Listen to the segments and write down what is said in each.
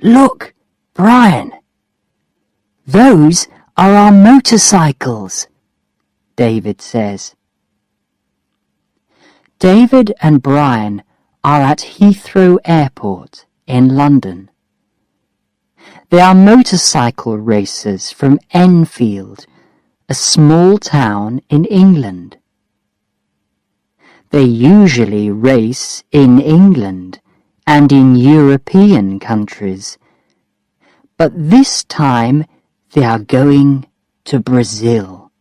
Look, Brian. Those are our motorcycles, David says. David and Brian are at Heathrow Airport in London. They are motorcycle racers from Enfield, a small town in England. They usually race in England and in European countries, but this time they are going to Brazil.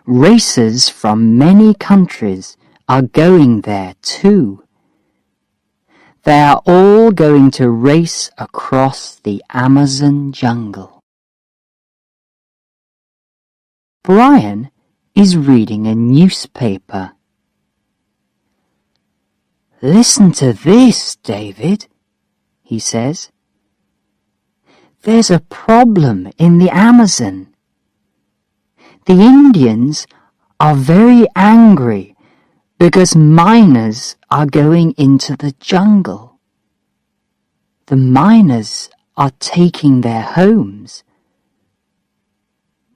Racers from many countries are going there too. They are all going to race across the Amazon jungle. Brian is reading a newspaper. "Listen to this, David," he says. "There's a problem in the Amazon. The Indians are very angry because miners are going into the jungle. The miners are taking their homes."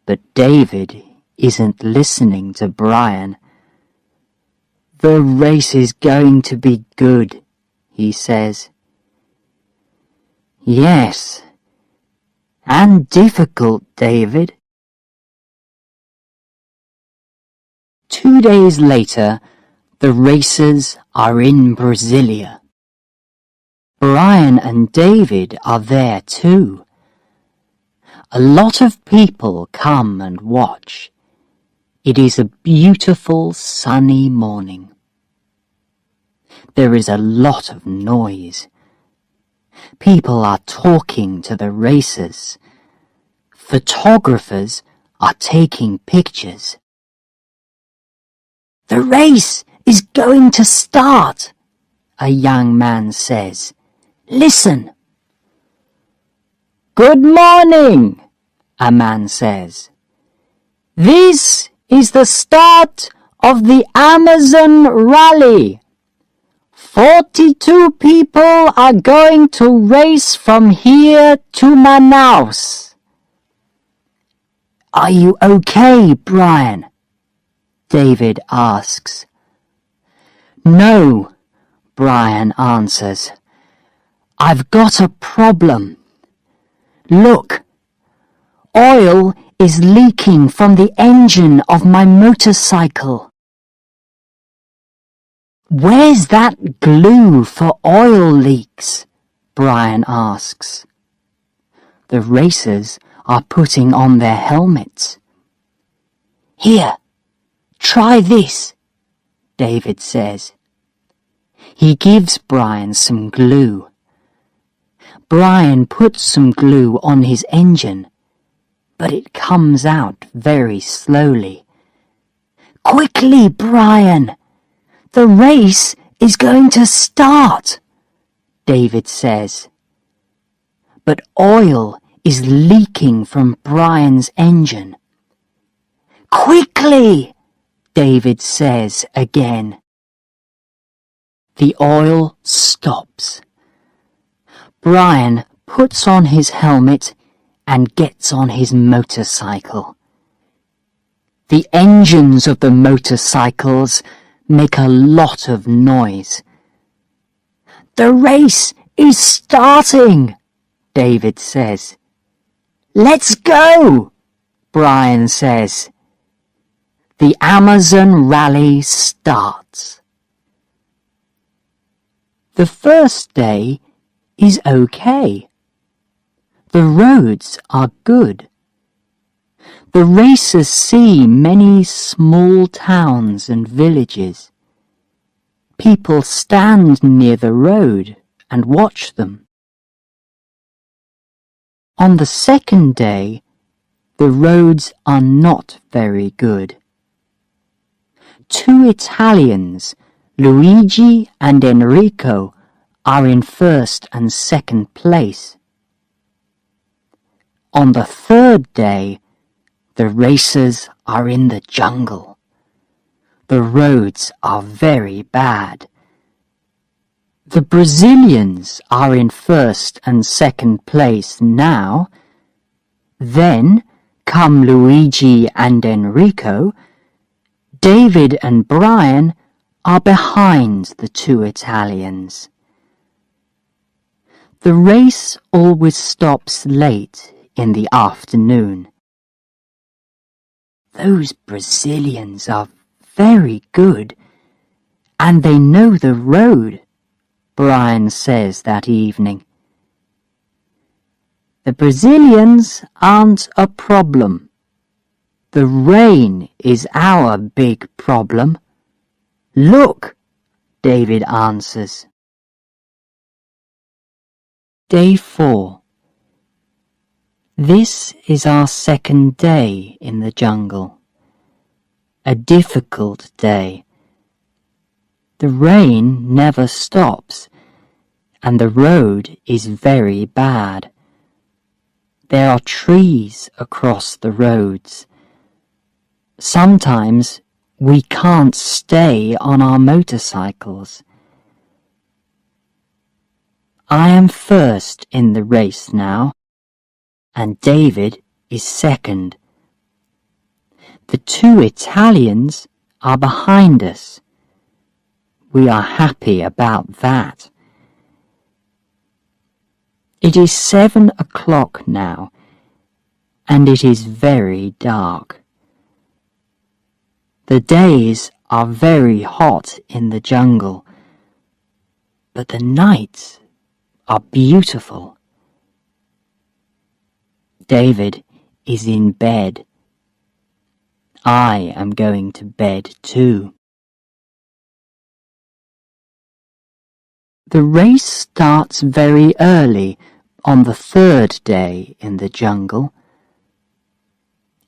But David isn't listening to Brian. "The race is going to be good," he says. "Yes, and difficult, David." 2 days later, the racers are in Brasilia. Brian and David are there too. A lot of people come and watch. It is a beautiful sunny morning. There is a lot of noise. People are talking to the racers. Photographers are taking pictures. "The race is going to start," a young man says. "Listen." "Good morning," a man says. "This is the start of the Amazon Rally. 42 people are going to race from here to Manaus." "Are you okay, Brian?" David asks. "No," Brian answers. "I've got a problem. Look, oil is leaking from the engine of my motorcycle." "Where's that glue for oil leaks?" Brian asks. The racers are putting on their helmets. "Here, try this," David says. He gives Brian some glue. Brian puts some glue on his engine, but it comes out very slowly. "Quickly, Brian! The race is going to start," David says. But oil is leaking from Brian's engine. "Quickly!" David says again. The oil stops. Brian puts on his helmet and gets on his motorcycle. The engines of the motorcycles make a lot of noise. "The race is starting," David says. "Let's go," Brian says. The Amazon Rally starts. The first day is okay. The roads are good. The racers see many small towns and villages. People stand near the road and watch them. On the second day, the roads are not very good. 2 Italians, Luigi and Enrico, are in first and second place. On the third day, the racers are in the jungle. The roads are very bad. The Brazilians are in first and second place now. Then come Luigi and Enrico. David and Brian are behind the two Italians. The race always stops late in the afternoon. Those Brazilians are very good, and they know the road, Brian says that evening. The Brazilians aren't a problem. The rain is our big problem. Look, David answers. Day 4. This is our second day in the jungle. A difficult day. The rain never stops, and the road is very bad. There are trees across the roads. Sometimes we can't stay on our motorcycles. I am first in the race now, and David is second. The two Italians are behind us. We are happy about that. It is 7 o'clock now, and it is very dark. The days are very hot in the jungle, but the nights are beautiful. David is in bed. I am going to bed too. The race starts very early on the third day in the jungle.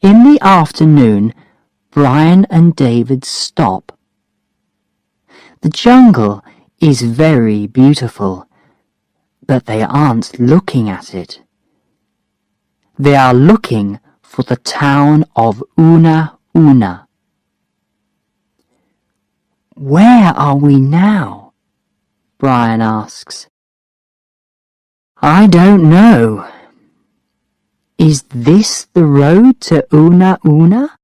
In the afternoon, Brian and David stop. The jungle is very beautiful, but they aren't looking at it. They are looking for the town of Una Una. Where are we now? Brian asks. I don't know. Is this the road to Una Una?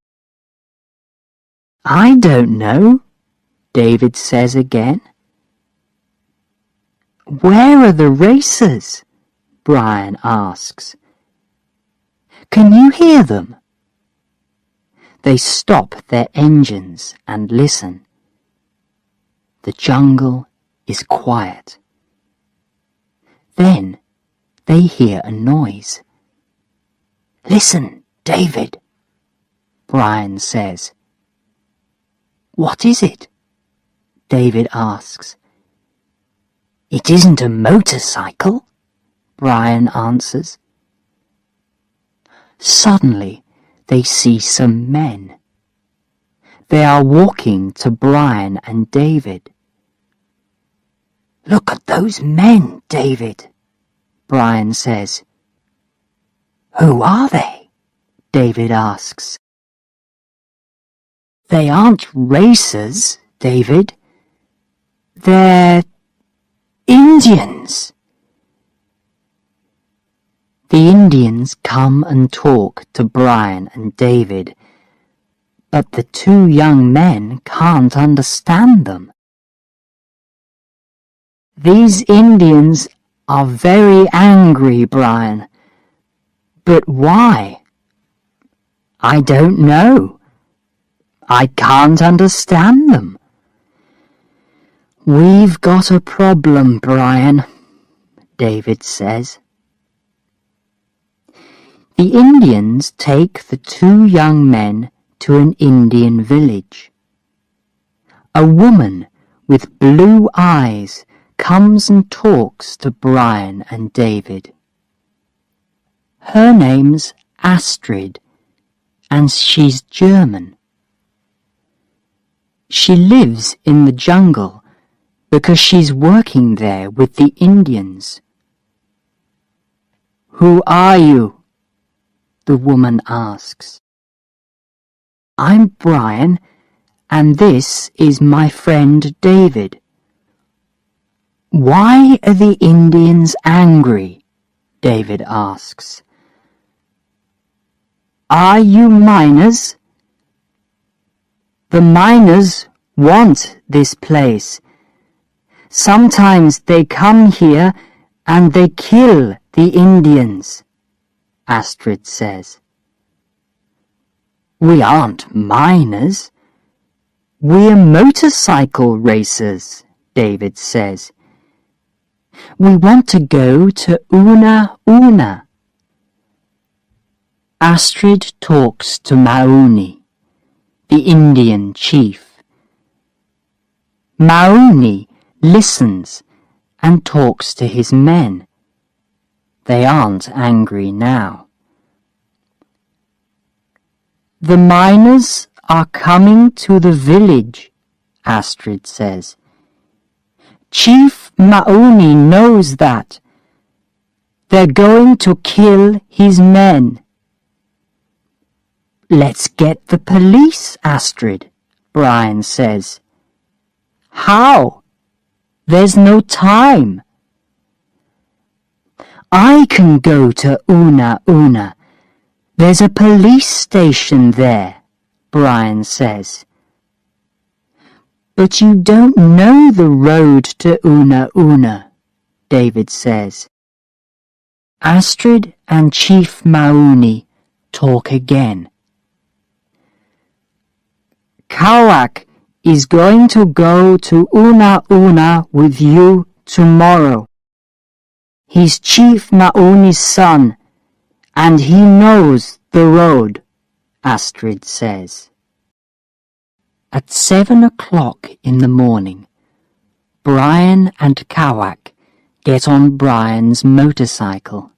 I don't know, David says again. Where are the racers? Brian asks. Can you hear them? They stop their engines and listen. The jungle is quiet. Then they hear a noise. Listen, David, Brian says. What is it? David asks. It isn't a motorcycle, Brian answers. Suddenly they see some men. They are walking to Brian and David. Look at those men, David, Brian says. Who are they? David asks. They aren't racers, David. They're Indians. The Indians come and talk to Brian and David, but the two young men can't understand them. These Indians are very angry, Brian. But why? I don't know. I can't understand them. We've got a problem, Brian, David says. The Indians take the two young men to an Indian village. A woman with blue eyes comes and talks to Brian and David. Her name's Astrid, and she's German. She lives in the jungle because she's working there with the Indians. Who are you? The woman asks. I'm Brian, and this is my friend David. Why are the Indians angry? David asks. Are you miners? The miners want this place. Sometimes they come here and they kill the Indians, Astrid says. We aren't miners. We're motorcycle racers, David says. We want to go to Una Una. Astrid talks to Mauni, the Indian chief. Mauni listens and talks to his men. They aren't angry now. The miners are coming to the village, Astrid says. Chief Mauni knows that. They're going to kill his men. Let's get the police, Astrid, Brian says. How? There's no time. I can go to Una Una. There's a police station there, Brian says. But you don't know the road to Una Una, David says. Astrid and Chief Mauni talk again. Kawak is going to go to Una Una with you tomorrow. He's Chief Mauni's son, and he knows the road, Astrid says. At 7 o'clock in the morning, Brian and Kawak get on Brian's motorcycle.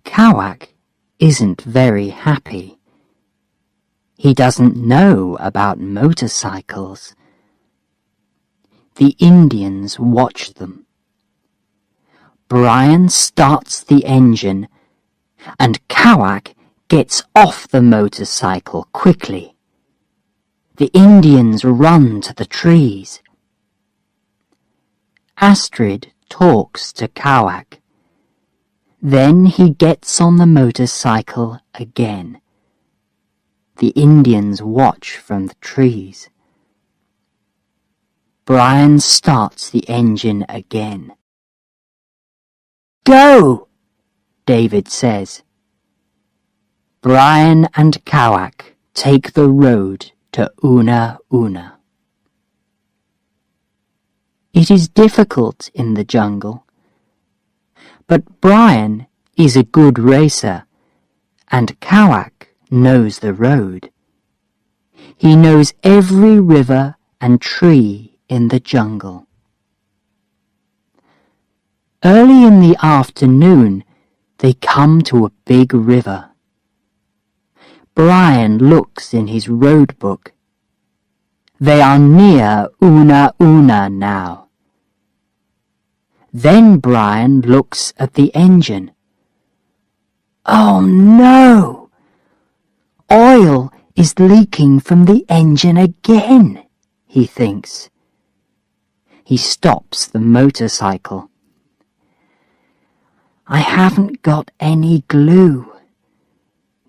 Kawak isn't very happy. He doesn't know about motorcycles. The Indians watch them. Brian starts the engine, and Kawak gets off the motorcycle quickly. The Indians run to the trees. Astrid talks to Kawak. Then he gets on the motorcycle again. The Indians watch from the trees. Brian starts the engine again. Go, David says. Brian and Kawak take the road to Una Una. It is difficult in the jungle, but Brian is a good racer, and Kawak knows the road. He knows every river and tree in the jungle. Early in the afternoon, they come to a big river. Brian looks in his road book. They are near Una Una now. Then Brian looks at the engine. Oh no! Oil is leaking from the engine again, he thinks. He stops the motorcycle. I haven't got any glue.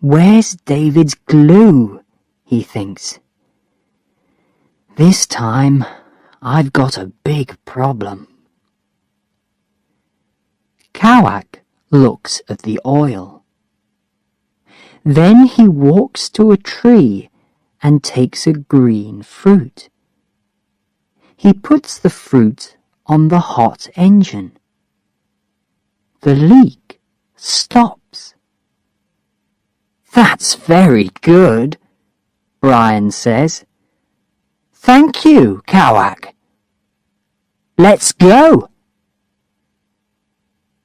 Where's David's glue? He thinks. This time I've got a big problem. Kawak looks at the oil. Then he walks to a tree and takes a green fruit. He puts the fruit on the hot engine. The leak stops. That's very good, Brian says. Thank you, Kawak. Let's go.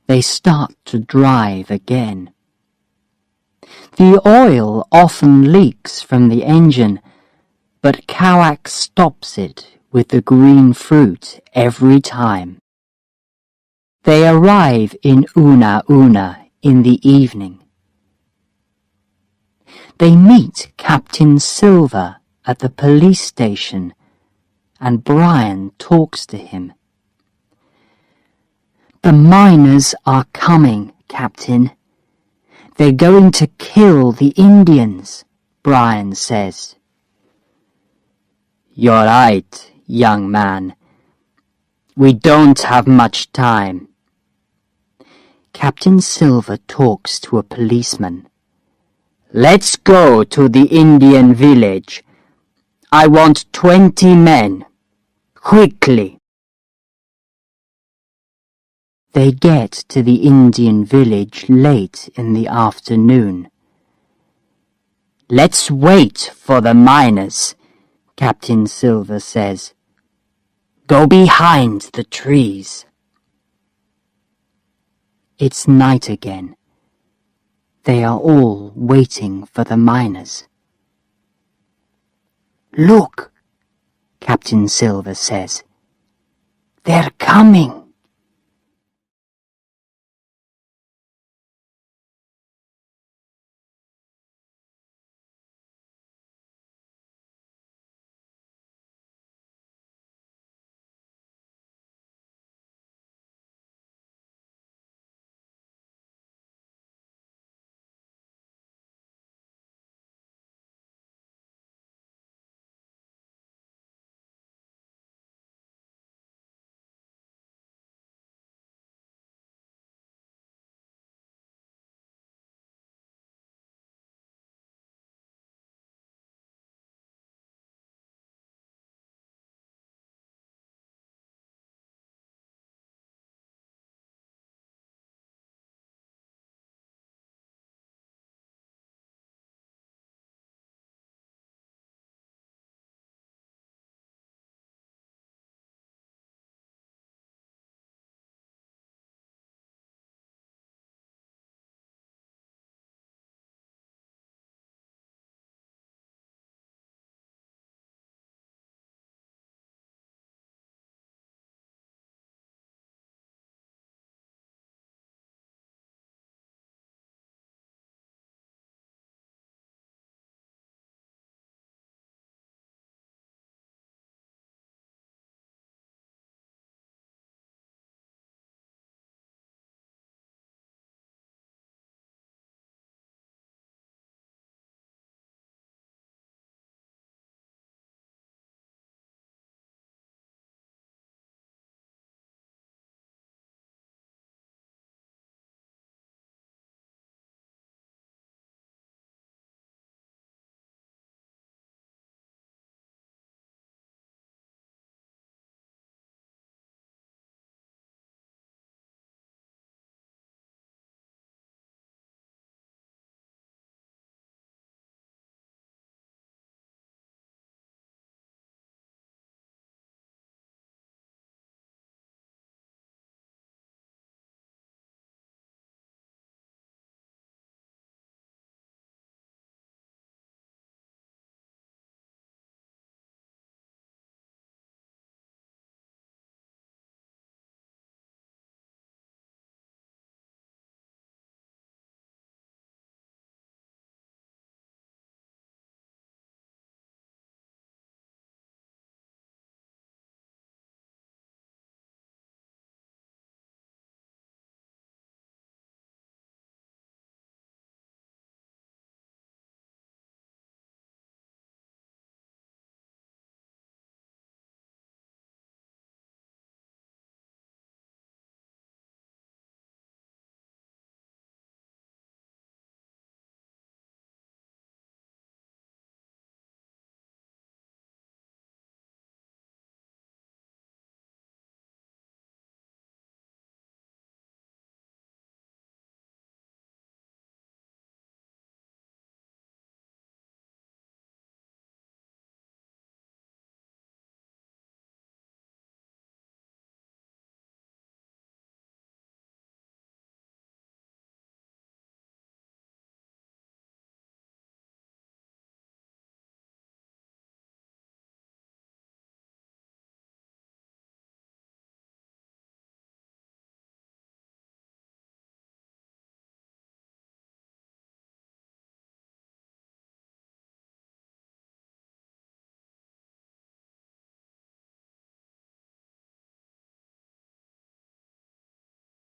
They start to drive again. The oil often leaks from the engine, but Kawak stops it with the green fruit every time. They arrive in Una Una in the evening. They meet Captain Silver at the police station, and Brian talks to him. The miners are coming, Captain. They're going to kill the Indians, Brian says. You're right, young man. We don't have much time. Captain Silver talks to a policeman. Let's go to the Indian village. I want 20 men. Quickly. They get to the Indian village late in the afternoon. Let's wait for the miners, Captain Silver says. Go behind the trees. It's night again. They are all waiting for the miners. Look, Captain Silver says. They're coming.